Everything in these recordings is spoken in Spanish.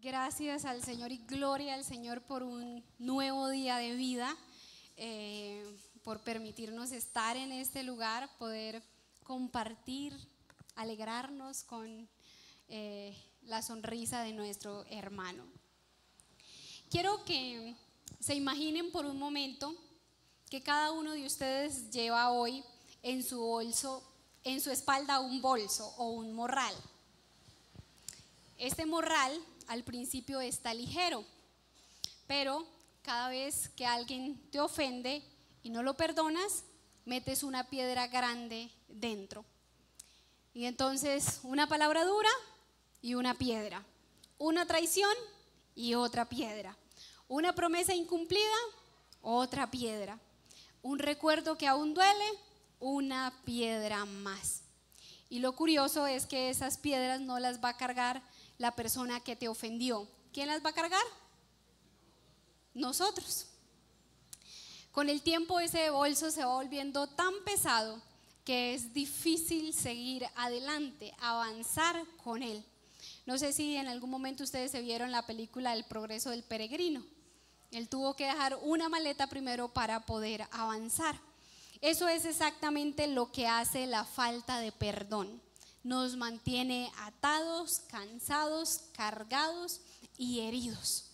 Gracias al Señor y gloria al Señor por un nuevo día de vida, por permitirnos estar en este lugar, poder compartir, alegrarnos con la sonrisa de nuestro hermano. Quiero que se imaginen por un momento que cada uno de ustedes lleva hoy en su bolso, en su espalda, un bolso o un morral. Este morral al principio está ligero, pero cada vez que alguien te ofende y no lo perdonas, metes una piedra grande dentro. Y entonces una palabra dura y una piedra, una traición y otra piedra, una promesa incumplida, otra piedra, un recuerdo que aún duele, una piedra más. Y lo curioso es que esas piedras no las va a cargar la persona que te ofendió. ¿Quién las va a cargar? Nosotros. Con el tiempo ese bolso se va volviendo tan pesado que es difícil seguir adelante, avanzar con él. No sé si en algún momento ustedes se vieron la película El progreso del peregrino. Él tuvo que dejar una maleta primero para poder avanzar. Eso es exactamente lo que hace la falta de perdón. Nos mantiene atados, cansados, cargados y heridos.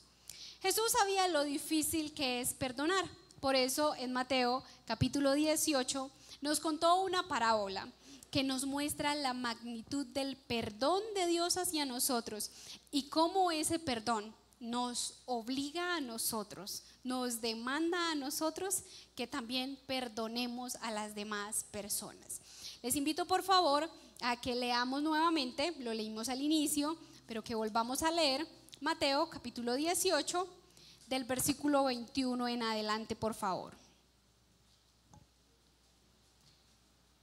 Jesús sabía lo difícil que es perdonar. Por eso en Mateo capítulo 18 nos contó una parábola que nos muestra la magnitud del perdón de Dios hacia nosotros y cómo ese perdón nos obliga a nosotros, nos demanda a nosotros que también perdonemos a las demás personas. Les invito por favor a que leamos nuevamente, lo leímos al inicio, pero que volvamos a leer Mateo capítulo 18 del versículo 21 en adelante, por favor.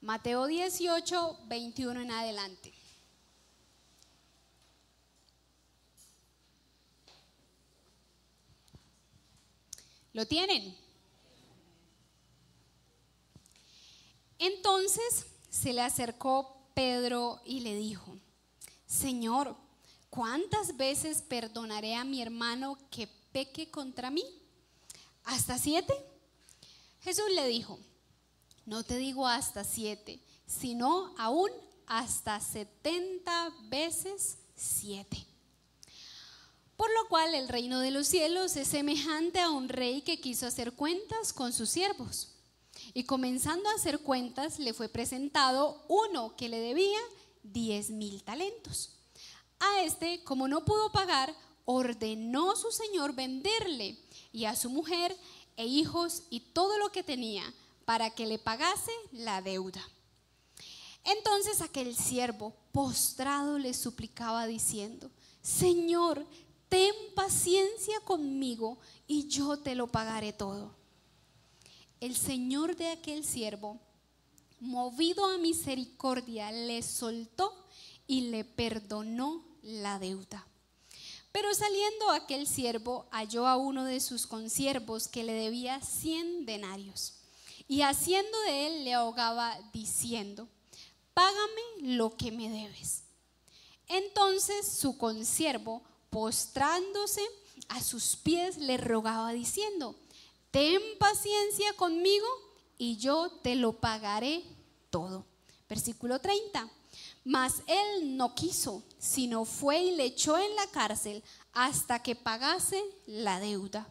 Mateo 18, 21 en adelante. ¿Lo tienen? Entonces se le acercó Pedro y le dijo: Señor, ¿cuántas veces perdonaré a mi hermano que peque contra mí? ¿Hasta 7? Jesús le dijo: no te digo hasta 7, sino aún hasta 70 veces 7. Por lo cual el reino de los cielos es semejante a un rey que quiso hacer cuentas con sus siervos. Y comenzando a hacer cuentas, le fue presentado uno que le debía 10,000 talentos. A este, como no pudo pagar, ordenó su señor venderle y a su mujer e hijos y todo lo que tenía, para que le pagase la deuda. Entonces aquel siervo postrado le suplicaba diciendo: Señor, ten paciencia conmigo y yo te lo pagaré todo. El señor de aquel siervo, movido a misericordia, le soltó y le perdonó la deuda. Pero saliendo aquel siervo halló a uno de sus consiervos que le debía 100 denarios. Y haciendo de él le ahogaba diciendo: págame lo que me debes. Entonces su consiervo, postrándose a sus pies, le rogaba diciendo: ten paciencia conmigo y yo te lo pagaré todo. Versículo 30. Mas él no quiso, sino fue y le echó en la cárcel hasta que pagase la deuda.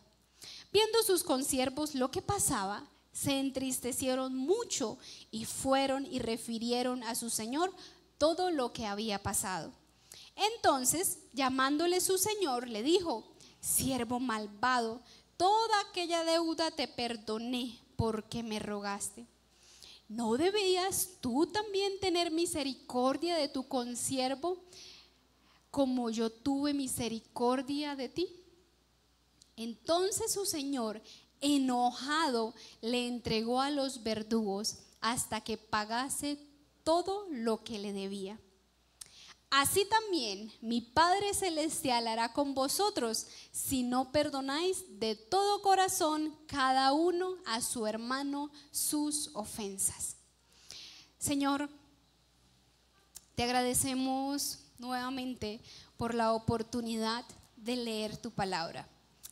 Viendo sus consiervos lo que pasaba, se entristecieron mucho y fueron y refirieron a su señor todo lo que había pasado. Entonces, llamándole su señor, le dijo: siervo malvado, toda aquella deuda te perdoné porque me rogaste. ¿No debías tú también tener misericordia de tu consiervo como yo tuve misericordia de ti? Entonces su señor, enojado, le entregó a los verdugos hasta que pagase todo lo que le debía. Así también mi Padre Celestial hará con vosotros si no perdonáis de todo corazón cada uno a su hermano sus ofensas. Señor, te agradecemos nuevamente por la oportunidad de leer tu palabra.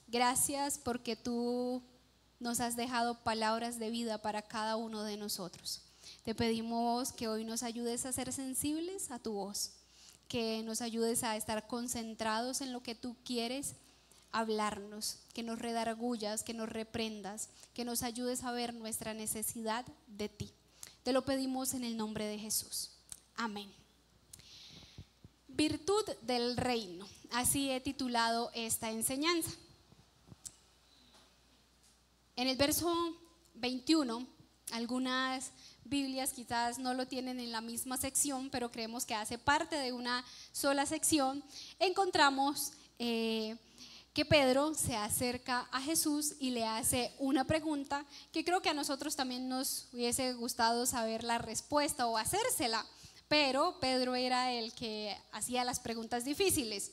Gracias porque tú nos has dejado palabras de vida para cada uno de nosotros. Te pedimos que hoy nos ayudes a ser sensibles a tu voz, que nos ayudes a estar concentrados en lo que tú quieres hablarnos, que nos redargullas, que nos reprendas, que nos ayudes a ver nuestra necesidad de ti. Te lo pedimos en el nombre de Jesús. Amén. Virtud del reino. Así he titulado esta enseñanza. En el verso 21, algunas Biblias quizás no lo tienen en la misma sección, pero creemos que hace parte de una sola sección. Encontramos que Pedro se acerca a Jesús y le hace una pregunta que creo que a nosotros también nos hubiese gustado saber la respuesta o hacérsela, pero Pedro era el que hacía las preguntas difíciles.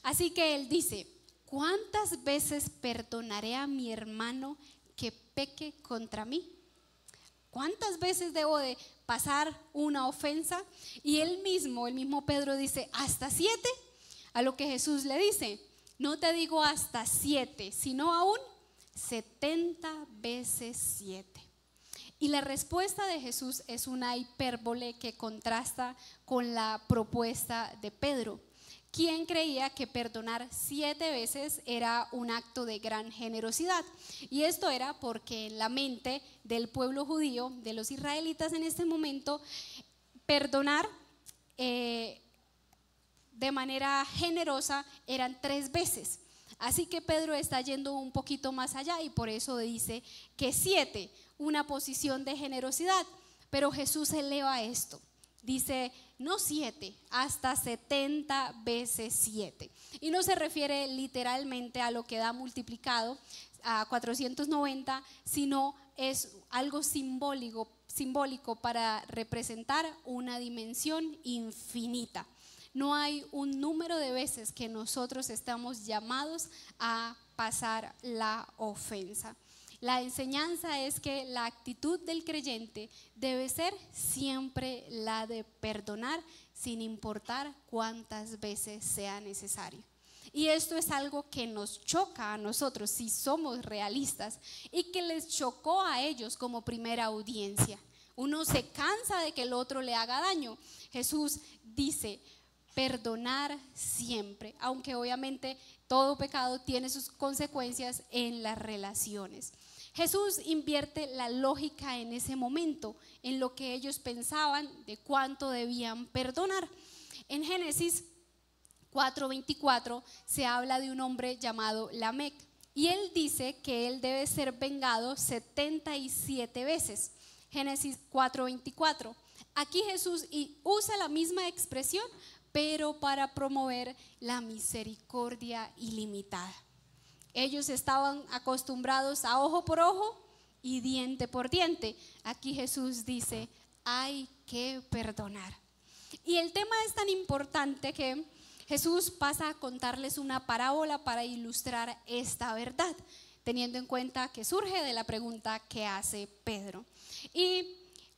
Así que él dice: ¿cuántas veces perdonaré a mi hermano que peque contra mí? ¿Cuántas veces debo de pasar una ofensa? Y el mismo Pedro dice: ¿hasta 7? A lo que Jesús le dice: no te digo hasta 7, sino aún 70 veces 7. Y la respuesta de Jesús es una hipérbole que contrasta con la propuesta de Pedro, quien creía que perdonar 7 veces era un acto de gran generosidad. Y esto era porque en la mente del pueblo judío, de los israelitas en este momento, perdonar de manera generosa eran 3 veces. Así que Pedro está yendo un poquito más allá y por eso dice que 7, una posición de generosidad. Pero Jesús eleva esto. Dice, no 7, hasta 70 veces 7. Y no se refiere literalmente a lo que da multiplicado a 490, sino es algo simbólico para representar una dimensión infinita. No hay un número de veces que nosotros estamos llamados a pasar la ofensa. La enseñanza es que la actitud del creyente debe ser siempre la de perdonar sin importar cuántas veces sea necesario. Y esto es algo que nos choca a nosotros si somos realistas y que les chocó a ellos como primera audiencia. Uno se cansa de que el otro le haga daño. Jesús dice: perdonar siempre, aunque obviamente todo pecado tiene sus consecuencias en las relaciones. Jesús invierte la lógica en ese momento, en lo que ellos pensaban de cuánto debían perdonar. En Génesis 4:24 se habla de un hombre llamado Lamec y él dice que él debe ser vengado 77 veces. Génesis 4:24. Aquí Jesús usa la misma expresión, pero para promover la misericordia ilimitada. Ellos estaban acostumbrados a ojo por ojo y diente por diente. Aquí Jesús dice: hay que perdonar. Y el tema es tan importante que Jesús pasa a contarles una parábola para ilustrar esta verdad, teniendo en cuenta que surge de la pregunta que hace Pedro. Y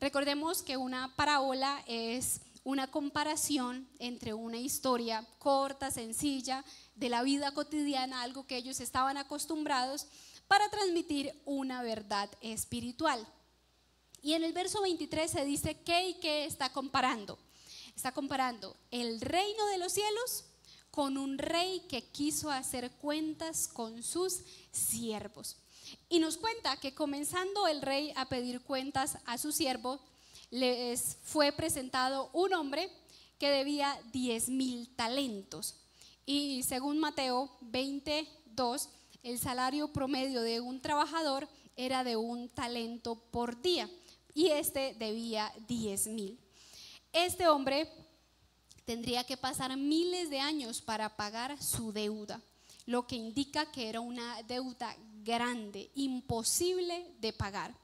recordemos que una parábola es una comparación entre una historia corta, sencilla, de la vida cotidiana, algo que ellos estaban acostumbrados, para transmitir una verdad espiritual. Y en el verso 23 se dice ¿qué y qué está comparando? Está comparando el reino de los cielos con un rey que quiso hacer cuentas con sus siervos. Y nos cuenta que comenzando el rey a pedir cuentas a sus siervos, les fue presentado un hombre que debía 10,000 talentos. Y según Mateo 22, el salario promedio de un trabajador era de 1 talento por día y este debía 10,000. Este hombre tendría que pasar miles de años para pagar su deuda, lo que indica que era una deuda grande, imposible de pagar.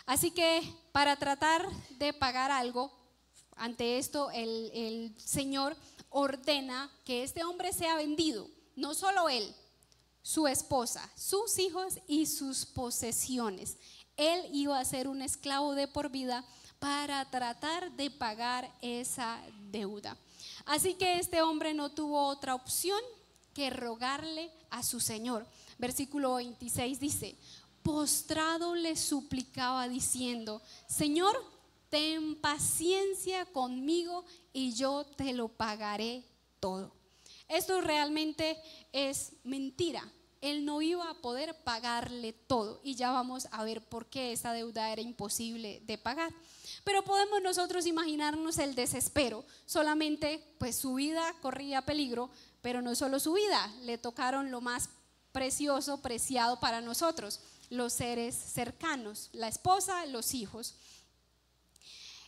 Así que para tratar de pagar algo, ante esto el Señor ordena que este hombre sea vendido, no solo él, su esposa, sus hijos y sus posesiones. Él iba a ser un esclavo de por vida para tratar de pagar esa deuda. Así que este hombre no tuvo otra opción que rogarle a su señor. Versículo 26 dice: postrado le suplicaba diciendo: Señor, ten paciencia conmigo y yo te lo pagaré todo. Esto realmente es mentira. Él no iba a poder pagarle todo, y ya vamos a ver por qué esa deuda era imposible de pagar. Pero podemos nosotros imaginarnos el desespero. Solamente pues su vida corría peligro, pero no solo su vida, le tocaron lo más precioso, preciado para nosotros: los seres cercanos, la esposa, los hijos.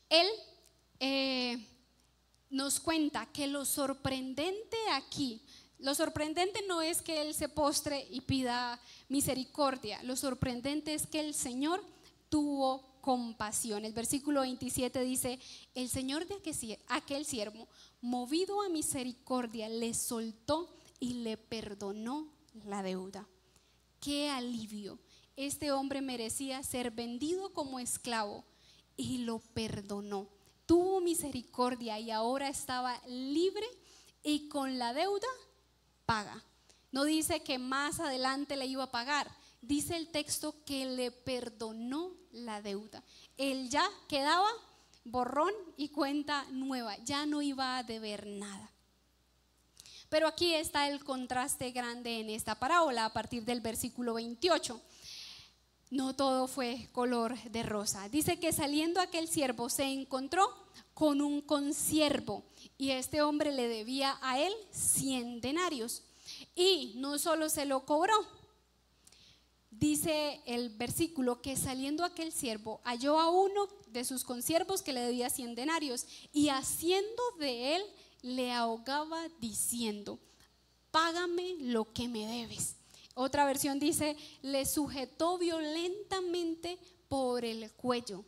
Él nos cuenta que lo sorprendente aquí, lo sorprendente no es que él se postre y pida misericordia, lo sorprendente es que el Señor tuvo compasión. El versículo 27 dice: el Señor de aquel siervo, movido a misericordia, le soltó y le perdonó la deuda. ¡Qué alivio! Este hombre merecía ser vendido como esclavo y lo perdonó. Tuvo misericordia y ahora estaba libre y con la deuda paga. No dice que más adelante le iba a pagar, dice el texto que le perdonó la deuda. Él ya quedaba borrón y cuenta nueva, ya no iba a deber nada. Pero aquí está el contraste grande en esta parábola a partir del versículo 28. No todo fue color de rosa. Dice que saliendo aquel siervo se encontró con un consiervo, y este hombre le debía a él 100 denarios. Y no solo se lo cobró, dice el versículo que saliendo aquel siervo halló a uno de sus consiervos que le debía 100 denarios, y haciendo de él le ahogaba diciendo: págame lo que me debes. Otra versión dice: le sujetó violentamente por el cuello,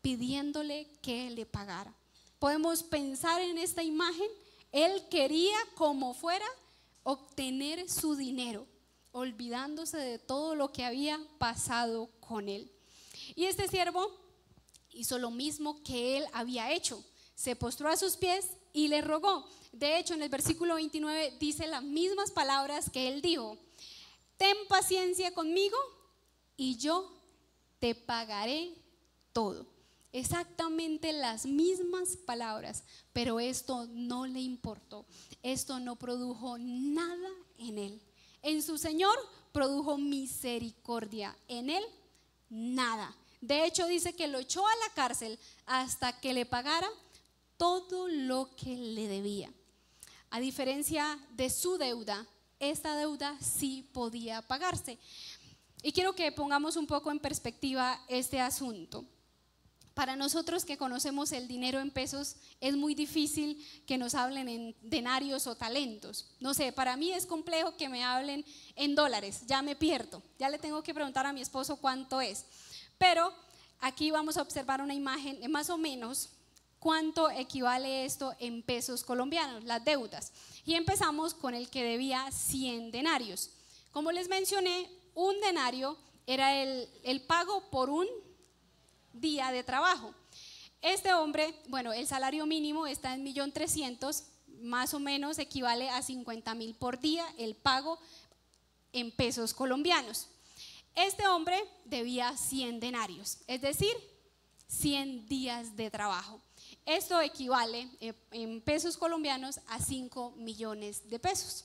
pidiéndole que le pagara. Podemos pensar en esta imagen. Él quería como fuera obtener su dinero, olvidándose de todo lo que había pasado con él. Y este siervo hizo lo mismo que él había hecho: se postró a sus pies y le rogó. De hecho, en el versículo 29 dice las mismas palabras que él dijo: ten paciencia conmigo y yo te pagaré todo. Exactamente las mismas palabras, pero esto no le importó. Esto no produjo nada en él. En su Señor produjo misericordia, en él nada. De hecho, dice que lo echó a la cárcel hasta que le pagara todo lo que le debía. A diferencia de su deuda, esta deuda sí podía pagarse. Y quiero que pongamos un poco en perspectiva este asunto. Para nosotros que conocemos el dinero en pesos, es muy difícil que nos hablen en denarios o talentos. No sé, para mí es complejo que me hablen en dólares, ya me pierdo, ya le tengo que preguntar a mi esposo cuánto es. Pero aquí vamos a observar una imagen más o menos cuánto equivale esto en pesos colombianos, las deudas. Y empezamos con el que debía 100 denarios. Como les mencioné, un denario era el pago por un día de trabajo. Este hombre, bueno, el salario mínimo está en 1.300.000, más o menos equivale a 50.000 por día el pago en pesos colombianos. Este hombre debía 100 denarios, es decir, 100 días de trabajo. Esto equivale en pesos colombianos a 5 millones de pesos.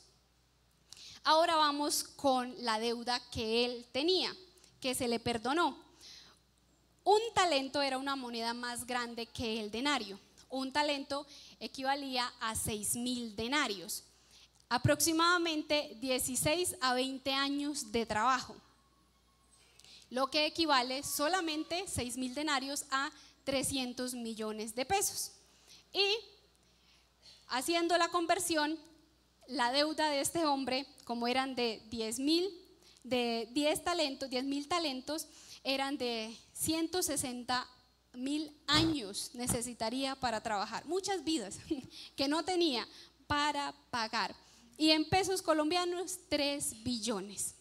Ahora vamos con la deuda que él tenía, que se le perdonó. Un talento era una moneda más grande que el denario. Un talento equivalía a 6.000 denarios, aproximadamente 16 a 20 años de trabajo, lo que equivale solamente 6.000 denarios a 300 millones de pesos. Y haciendo la conversión, la deuda de este hombre, como eran de 10.000 talentos, eran de 160.000 años necesitaría para trabajar, muchas vidas que no tenía para pagar. Y en pesos colombianos, 3 billones.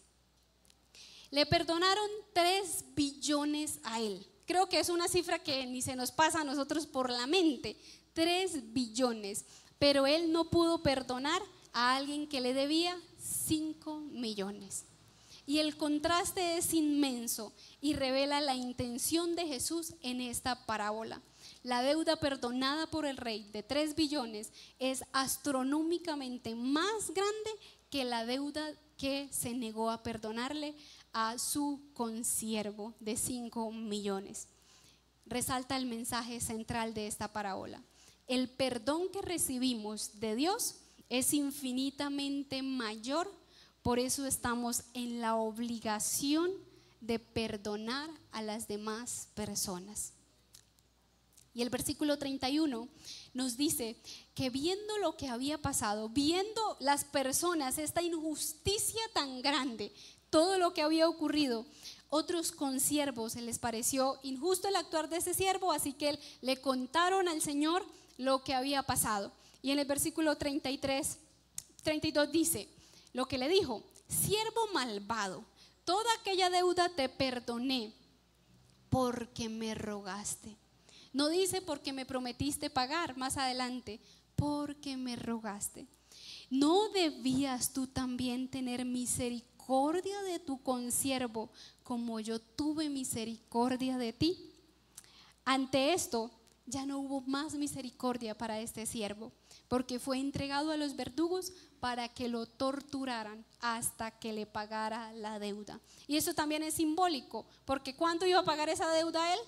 Le perdonaron 3 billones a él. Creo que es una cifra que ni se nos pasa a nosotros por la mente, 3 billones. Pero él no pudo perdonar a alguien que le debía 5 millones. Y el contraste es inmenso y revela la intención de Jesús en esta parábola. La deuda perdonada por el rey de 3 billones es astronómicamente más grande que la deuda que se negó a perdonarle a su consiervo de 5 millones. Resalta el mensaje central de esta parábola. El perdón que recibimos de Dios es infinitamente mayor, por eso estamos en la obligación de perdonar a las demás personas. Y el versículo 31 nos dice que viendo lo que había pasado, viendo las personas, esta injusticia tan grande, todo lo que había ocurrido, otros consiervos se les pareció injusto el actuar de ese siervo, así que le contaron al Señor lo que había pasado. Y en el versículo 32 dice lo que le dijo: siervo malvado, toda aquella deuda te perdoné porque me rogaste. No dice porque me prometiste pagar más adelante, porque me rogaste. ¿No debías tú también tener misericordia de tu consiervo como yo tuve misericordia de ti? Ante esto ya no hubo más misericordia para este siervo, porque fue entregado a los verdugos para que lo torturaran hasta que le pagara la deuda. Y eso también es simbólico, porque ¿cuánto iba a pagar esa deuda él?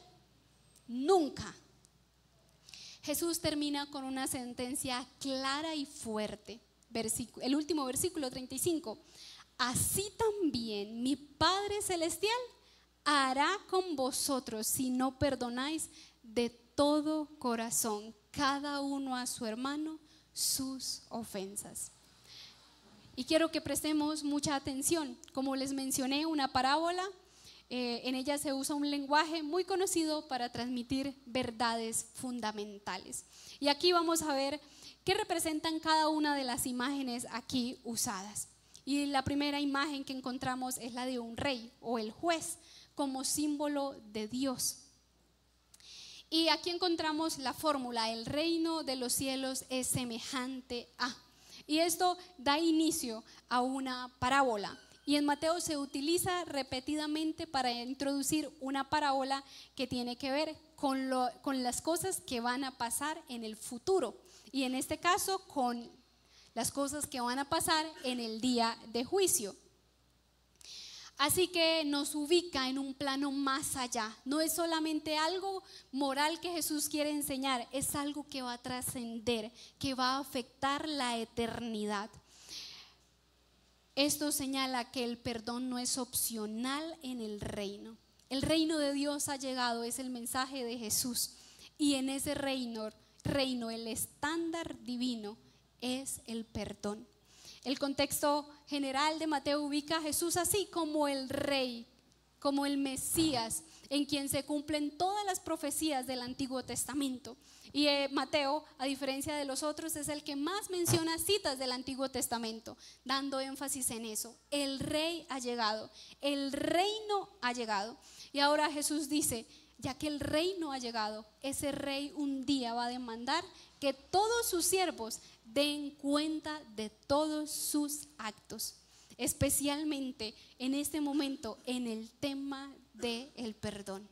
Nunca. Jesús termina con una sentencia clara y fuerte. El último versículo 35. Así también mi Padre Celestial hará con vosotros si no perdonáis de todo corazón cada uno a su hermano sus ofensas. Y quiero que prestemos mucha atención. Como les mencioné, una parábola, en ella se usa un lenguaje muy conocido para transmitir verdades fundamentales. Y aquí vamos a ver qué representan cada una de las imágenes aquí usadas. Y la primera imagen que encontramos es la de un rey o el juez como símbolo de Dios. Y aquí encontramos la fórmula: el reino de los cielos es semejante a. Y esto da inicio a una parábola. Y en Mateo se utiliza repetidamente para introducir una parábola que tiene que ver con las cosas que van a pasar en el futuro. Y en este caso con las cosas que van a pasar en el día de juicio. Así que nos ubica en un plano más allá. No es solamente algo moral que Jesús quiere enseñar, es algo que va a trascender, que va a afectar la eternidad. Esto señala que el perdón no es opcional en el reino. El reino de Dios ha llegado, es el mensaje de Jesús. Y en ese reino el estándar divino es el perdón. El contexto general de Mateo ubica a Jesús así como el rey, como el Mesías, en quien se cumplen todas las profecías del Antiguo Testamento. Y Mateo, a diferencia de los otros, es el que más menciona citas del Antiguo Testamento, dando énfasis en eso. El rey ha llegado, el reino ha llegado. Y ahora Jesús dice, ya que el reino ha llegado, ese rey un día va a demandar que todos sus siervos den cuenta de todos sus actos, especialmente en este momento en el tema del perdón.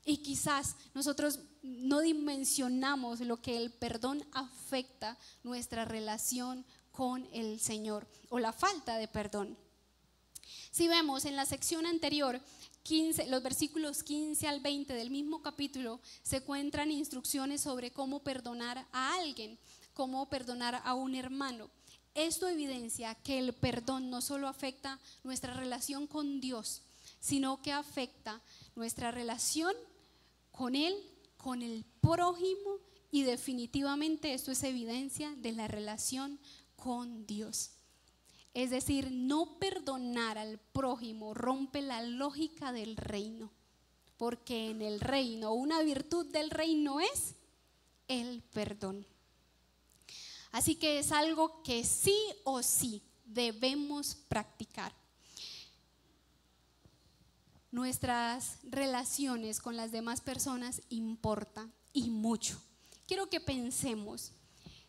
Y quizás nosotros no dimensionamos lo que el perdón afecta nuestra relación con el Señor o la falta de perdón. Si vemos en la sección anterior, los versículos 15 al 20 del mismo capítulo, se encuentran instrucciones sobre cómo perdonar a alguien, cómo perdonar a un hermano. Esto evidencia que el perdón no solo afecta nuestra relación con Dios, sino que afecta nuestra relación con Él, con el prójimo, y definitivamente esto es evidencia de la relación con Dios. Es decir, no perdonar al prójimo rompe la lógica del reino, porque en el reino, una virtud del reino es el perdón. Así que es algo que sí o sí debemos practicar. Nuestras relaciones con las demás personas importan y mucho. Quiero que pensemos,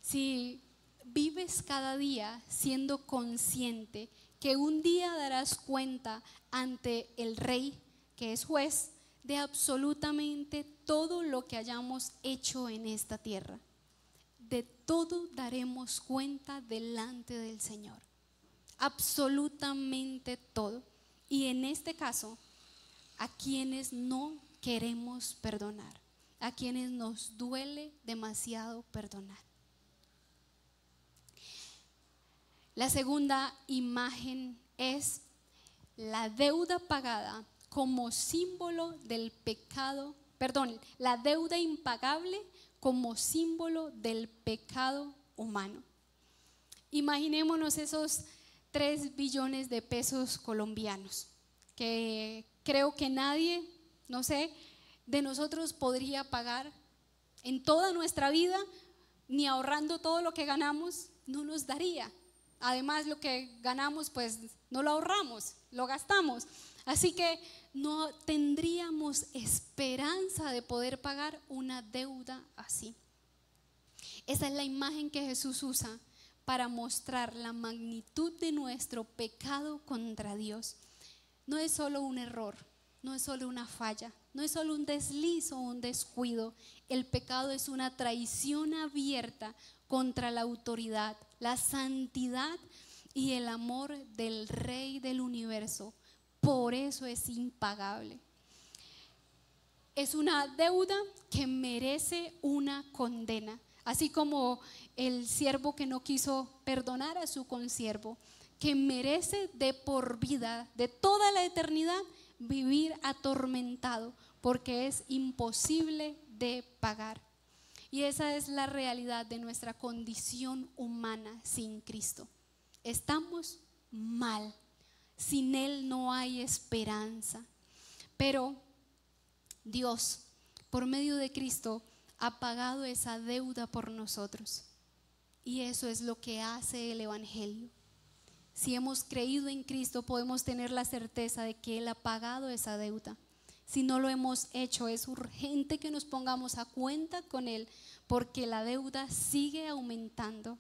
si vives cada día siendo consciente que un día darás cuenta ante el Rey, que es juez, de absolutamente todo lo que hayamos hecho en esta tierra. De todo daremos cuenta delante del Señor. Absolutamente todo. Y en este caso, a quienes no queremos perdonar, a quienes nos duele demasiado perdonar. La segunda imagen es la deuda pagada como símbolo del pecado, la deuda impagable como símbolo del pecado humano. Imaginémonos esos 3 billones de pesos colombianos, que creo que nadie, no sé, de nosotros podría pagar en toda nuestra vida, ni ahorrando todo lo que ganamos, no nos daría. Además, lo que ganamos, pues no lo ahorramos, lo gastamos. Así que no tendríamos esperanza de poder pagar una deuda así. Esa es la imagen que Jesús usa para mostrar la magnitud de nuestro pecado contra Dios. No es solo un error, no es solo una falla, no es solo un desliz o un descuido. El pecado es una traición abierta contra la autoridad, la santidad y el amor del Rey del universo. Por eso es impagable. Es una deuda que merece una condena, así como el siervo que no quiso perdonar a su consiervo, que merece de por vida, de toda la eternidad, vivir atormentado, porque es imposible de pagar. Y esa es la realidad de nuestra condición humana sin Cristo. Estamos mal, sin Él no hay esperanza. Pero Dios, por medio de Cristo, ha pagado esa deuda por nosotros. Y eso es lo que hace el Evangelio. Si hemos creído en Cristo, podemos tener la certeza de que Él ha pagado esa deuda. Si no lo hemos hecho, es urgente que nos pongamos a cuenta con Él, porque la deuda sigue aumentando.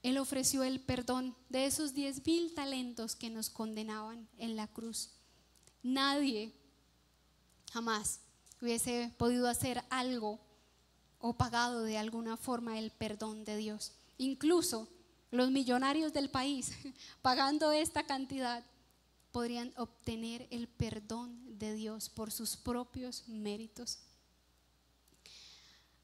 Él ofreció el perdón de esos 10,000 talentos que nos condenaban en la cruz. Nadie jamás hubiese podido hacer algo o pagado de alguna forma el perdón de Dios. Incluso los millonarios del país, pagando esta cantidad, podrían obtener el perdón de Dios por sus propios méritos.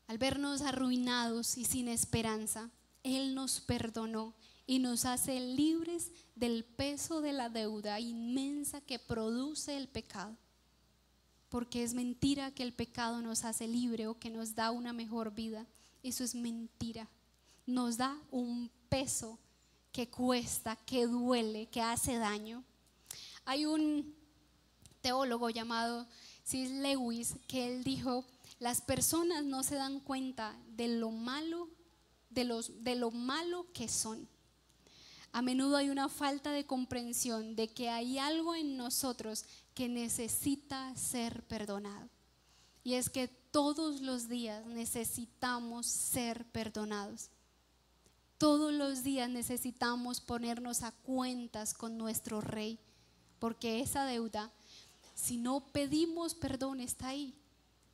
Al vernos arruinados y sin esperanza, Él nos perdonó y nos hace libres del peso de la deuda inmensa que produce el pecado. Porque es mentira que el pecado nos hace libre o que nos da una mejor vida. Eso es mentira. Nos da un peso que cuesta, que duele, que hace daño. Hay un teólogo llamado C.S. Lewis que él dijo: las personas no se dan cuenta de lo malo, de lo malo que son. A menudo hay una falta de comprensión de que hay algo en nosotros que necesita ser perdonado. Y es que todos los días necesitamos ser perdonados. Todos los días necesitamos ponernos a cuentas con nuestro Rey, porque esa deuda, si no pedimos perdón, está ahí.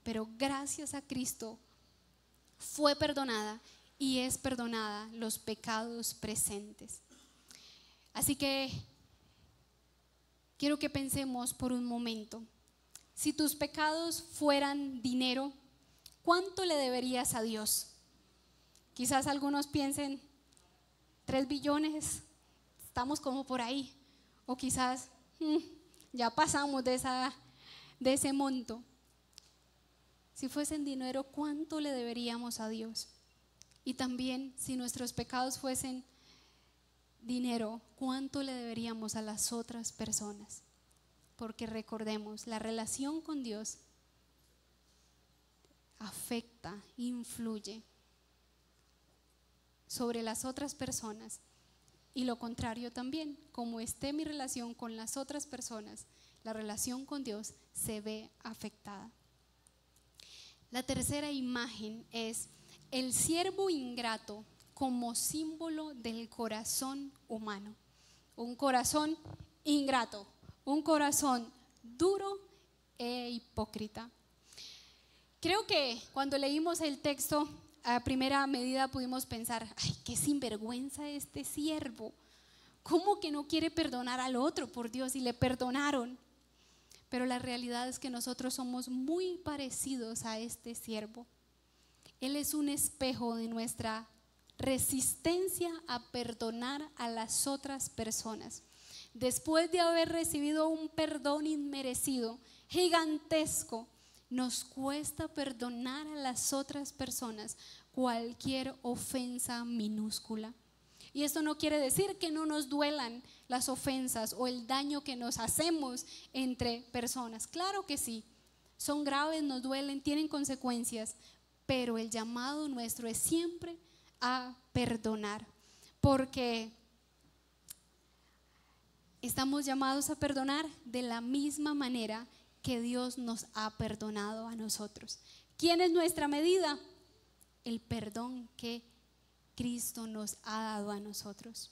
Pero gracias a Cristo fue perdonada y es perdonada los pecados presentes. Así que quiero que pensemos por un momento. Si tus pecados fueran dinero, ¿cuánto le deberías a Dios? Quizás algunos piensen 3 billones, estamos como por ahí. O quizás ya pasamos de ese monto. Si fuesen dinero, ¿cuánto le deberíamos a Dios? Y también, si nuestros pecados fuesen dinero, ¿cuánto le deberíamos a las otras personas? Porque recordemos, la relación con Dios afecta, influye sobre las otras personas, y lo contrario también. Como esté mi relación con las otras personas, la relación con Dios se ve afectada. La tercera imagen es el siervo ingrato como símbolo del corazón humano. Un corazón ingrato, un corazón duro e hipócrita. Creo que cuando leímos el texto a primera medida pudimos pensar, ay, qué sinvergüenza este siervo. ¿Cómo que no quiere perdonar al otro? Por Dios, y le perdonaron. Pero la realidad es que nosotros somos muy parecidos a este siervo. Él es un espejo de nuestra resistencia a perdonar a las otras personas. Después de haber recibido un perdón inmerecido, gigantesco, nos cuesta perdonar a las otras personas cualquier ofensa minúscula. Y esto no quiere decir que no nos duelan las ofensas o el daño que nos hacemos entre personas. Claro que sí, son graves, nos duelen, tienen consecuencias, pero el llamado nuestro es siempre a perdonar, porque estamos llamados a perdonar de la misma manera que Dios nos ha perdonado a nosotros. ¿Quién es nuestra medida? El perdón que Cristo nos ha dado a nosotros,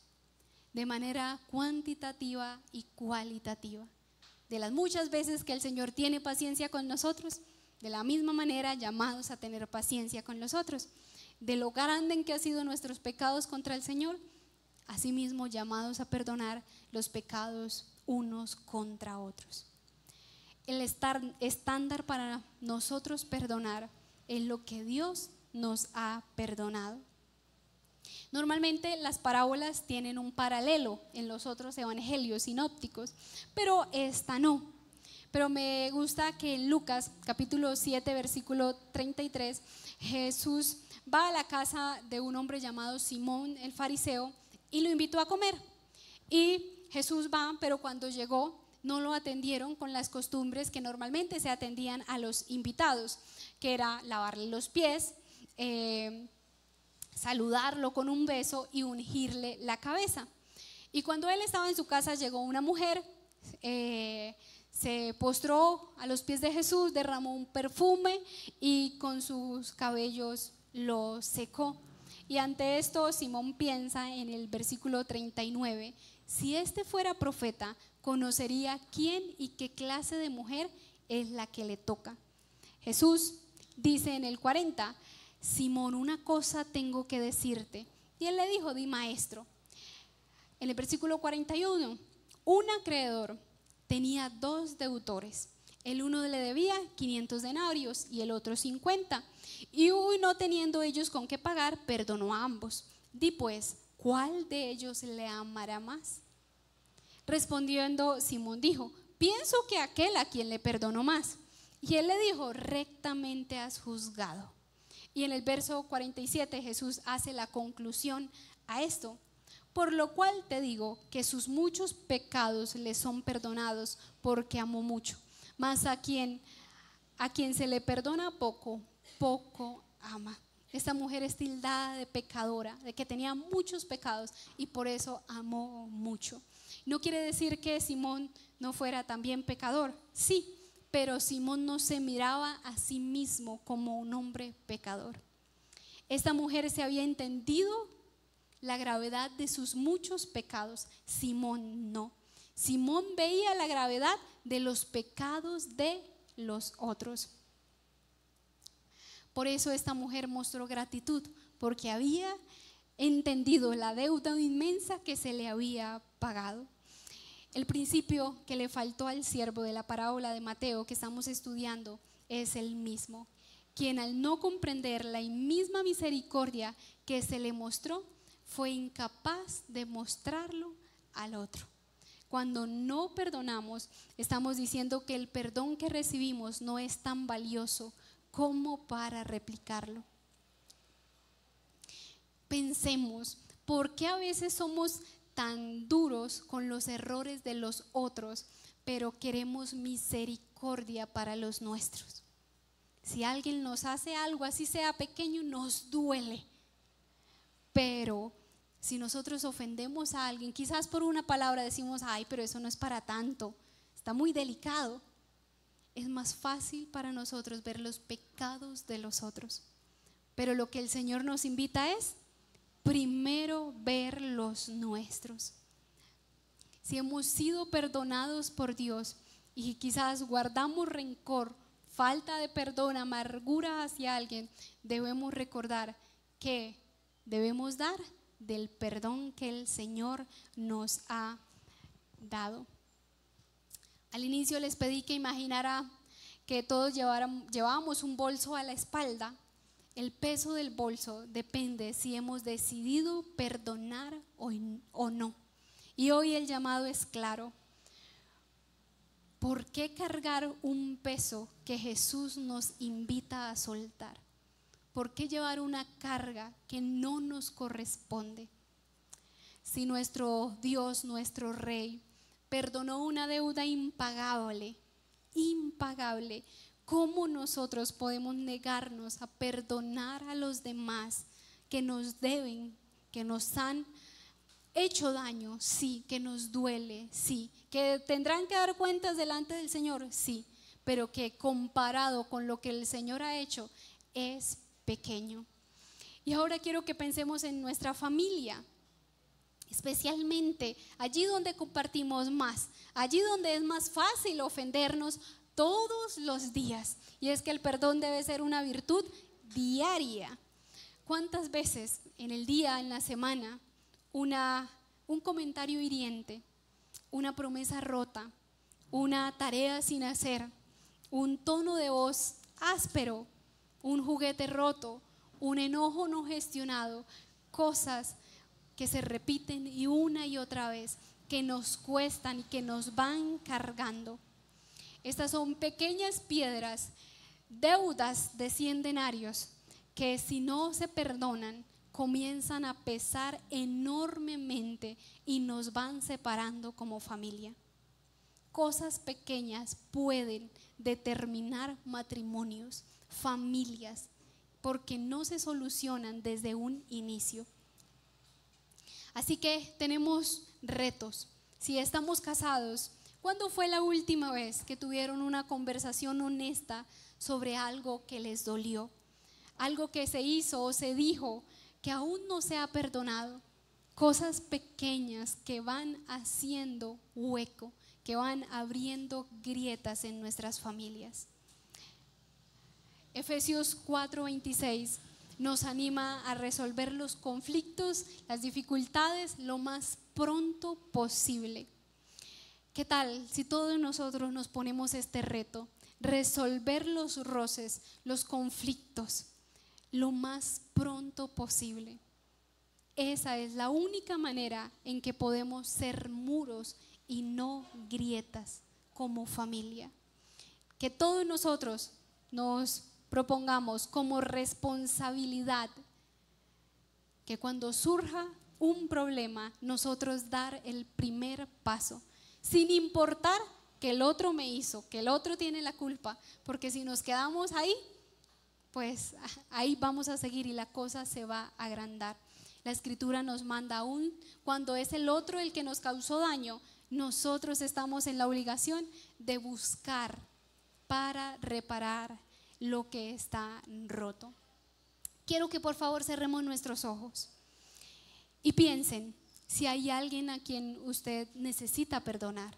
de manera cuantitativa y cualitativa. De las muchas veces que el Señor tiene paciencia con nosotros, de la misma manera llamados a tener paciencia con los otros. De lo grande en que han sido nuestros pecados contra el Señor, asimismo llamados a perdonar los pecados unos contra otros. El estándar para nosotros perdonar es lo que Dios nos ha perdonado. Normalmente las parábolas tienen un paralelo en los otros evangelios sinópticos, pero esta no. Pero me gusta que en Lucas capítulo 7 versículo 33 Jesús va a la casa de un hombre llamado Simón el fariseo y lo invitó a comer. Y Jesús va, pero cuando llegó no lo atendieron con las costumbres que normalmente se atendían a los invitados, que era lavarle los pies, saludarlo con un beso y ungirle la cabeza. Y cuando él estaba en su casa llegó una mujer, se postró a los pies de Jesús, derramó un perfume y con sus cabellos lo secó. Y ante esto Simón piensa en el versículo 39, si este fuera profeta, conocería quién y qué clase de mujer es la que le toca. Jesús dice en el 40, Simón, una cosa tengo que decirte. Y él le dijo, di maestro. En el versículo 41, un acreedor tenía 2 deudores. El uno le debía 500 denarios y el otro 50. Y no teniendo ellos con qué pagar, perdonó a ambos. Di pues, ¿cuál de ellos le amará más? Respondiendo Simón dijo, pienso que aquel a quien le perdonó más. Y él le dijo, rectamente has juzgado. Y en el verso 47 Jesús hace la conclusión a esto. Por lo cual te digo que sus muchos pecados le son perdonados porque amó mucho. Mas a quien se le perdona poco, poco ama. Esta mujer es tildada de pecadora, de que tenía muchos pecados y por eso amó mucho. No quiere decir que Simón no fuera también pecador, sí, pero Simón no se miraba a sí mismo como un hombre pecador. Esta mujer se había entendido la gravedad de sus muchos pecados, Simón no. Simón veía la gravedad de los pecados de los otros. Por eso esta mujer mostró gratitud, porque había entendido la deuda inmensa que se le había pagado. El principio que le faltó al siervo de la parábola de Mateo que estamos estudiando es el mismo, quien al no comprender la misma misericordia que se le mostró, fue incapaz de mostrarlo al otro. Cuando no perdonamos, estamos diciendo que el perdón que recibimos no es tan valioso como para replicarlo. Pensemos, ¿por qué a veces somos tan duros con los errores de los otros, pero queremos misericordia para los nuestros? Si alguien nos hace algo, así sea pequeño, nos duele. Pero si nosotros ofendemos a alguien, quizás por una palabra decimos, ay, pero eso no es para tanto, está muy delicado. Es más fácil para nosotros ver los pecados de los otros, Pero lo que el Señor nos invita es primero ver los nuestros. Si hemos sido perdonados por Dios y quizás guardamos rencor, falta de perdón, amargura hacia alguien, debemos recordar que debemos dar del perdón que el Señor nos ha dado. Al inicio les pedí que imaginara que todos llevábamos un bolso a la espalda. El peso del bolso depende si hemos decidido perdonar o no. Y hoy el llamado es claro. ¿Por qué cargar un peso que Jesús nos invita a soltar? ¿Por qué llevar una carga que no nos corresponde? Si nuestro Dios, nuestro Rey, perdonó una deuda impagable, ¿cómo nosotros podemos negarnos a perdonar a los demás que nos deben, que nos han hecho daño? Sí. Que nos duele, sí. Que tendrán que dar cuentas delante del Señor, sí. Pero que comparado con lo que el Señor ha hecho es pequeño. Y ahora quiero que pensemos en nuestra familia, especialmente allí donde compartimos más, allí donde es más fácil ofendernos todos los días. Y es que el perdón debe ser una virtud diaria. ¿Cuántas veces en el día, en la semana, un comentario hiriente, una promesa rota, una tarea sin hacer, un tono de voz áspero, un juguete roto, un enojo no gestionado, cosas que se repiten y otra vez, que nos cuestan y que nos van cargando? Estas son pequeñas piedras, deudas de 100 denarios, que si no se perdonan, comienzan a pesar enormemente y nos van separando como familia. Cosas pequeñas pueden determinar matrimonios, familias, porque no se solucionan desde un inicio. Así que tenemos retos. Si estamos casados, ¿cuándo fue la última vez que tuvieron una conversación honesta sobre algo que les dolió? Algo que se hizo o se dijo que aún no se ha perdonado. Cosas pequeñas que van haciendo hueco, que van abriendo grietas en nuestras familias. Efesios 4:26 nos anima a resolver los conflictos, las dificultades lo más pronto posible. ¿Qué tal si todos nosotros nos ponemos este reto? Resolver los roces, los conflictos, lo más pronto posible. Esa es la única manera en que podemos ser muros y no grietas como familia. Que todos nosotros nos propongamos como responsabilidad que cuando surja un problema, nosotros dar el primer paso, sin importar que el otro me hizo, que el otro tiene la culpa, porque si nos quedamos ahí, pues ahí vamos a seguir y la cosa se va a agrandar. La Escritura nos manda, aún cuando es el otro el que nos causó daño, nosotros estamos en la obligación de buscar para reparar lo que está roto. Quiero que por favor cerremos nuestros ojos y piensen si hay alguien a quien usted necesita perdonar.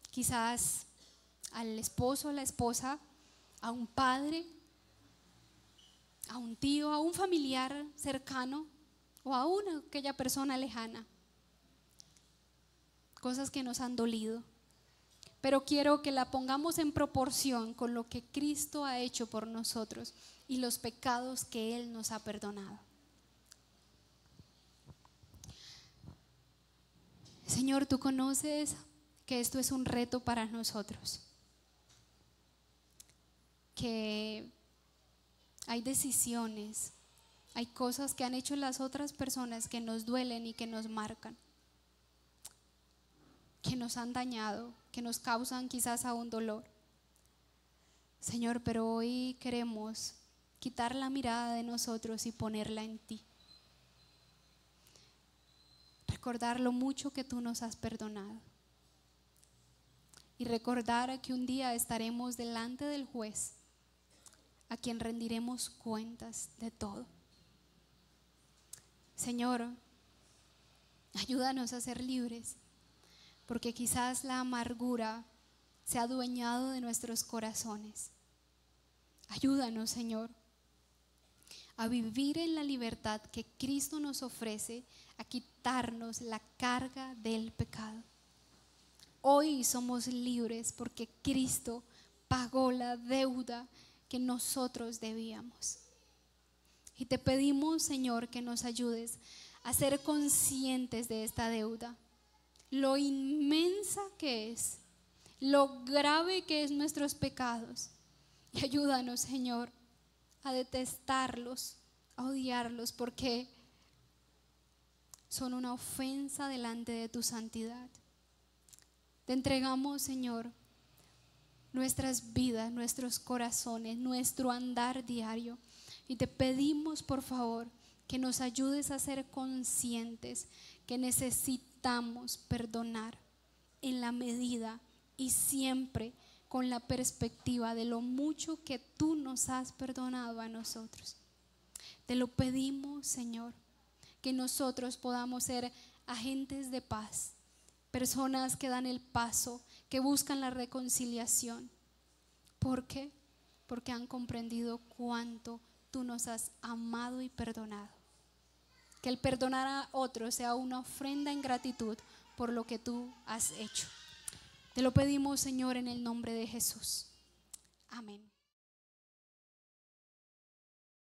Quizás al esposo, a la esposa, a un padre, a un tío, a un familiar cercano o a aquella persona lejana. Cosas que nos han dolido. Pero quiero que la pongamos en proporción con lo que Cristo ha hecho por nosotros y los pecados que Él nos ha perdonado. Señor, tú conoces que esto es un reto para nosotros, que hay decisiones, hay cosas que han hecho las otras personas que nos duelen y que nos marcan, que nos han dañado, que nos causan quizás aún dolor. Señor, pero hoy queremos quitar la mirada de nosotros y ponerla en ti. Recordar lo mucho que tú nos has perdonado. Y recordar que un día estaremos delante del juez a quien rendiremos cuentas de todo. Señor, ayúdanos a ser libres, porque quizás la amargura se ha adueñado de nuestros corazones. Ayúdanos, Señor, a vivir en la libertad que Cristo nos ofrece, a quitarnos la carga del pecado. Hoy somos libres porque Cristo pagó la deuda que nosotros debíamos. Y te pedimos, Señor, que nos ayudes a ser conscientes de esta deuda, lo inmensa que es, lo grave que es nuestros pecados. Y ayúdanos, Señor, a detestarlos, a odiarlos, porque son una ofensa delante de tu santidad. Te entregamos, Señor, nuestras vidas, nuestros corazones, nuestro andar diario. Y te pedimos, por favor, que nos ayudes a ser conscientes que necesitamos perdonar en la medida y siempre con la perspectiva de lo mucho que tú nos has perdonado a nosotros. Te lo pedimos, Señor, que nosotros podamos ser agentes de paz, personas que dan el paso, que buscan la reconciliación. ¿Por qué? Porque han comprendido cuánto tú nos has amado y perdonado. Que el perdonar a otros sea una ofrenda en gratitud por lo que tú has hecho. Te lo pedimos, Señor, en el nombre de Jesús. Amén.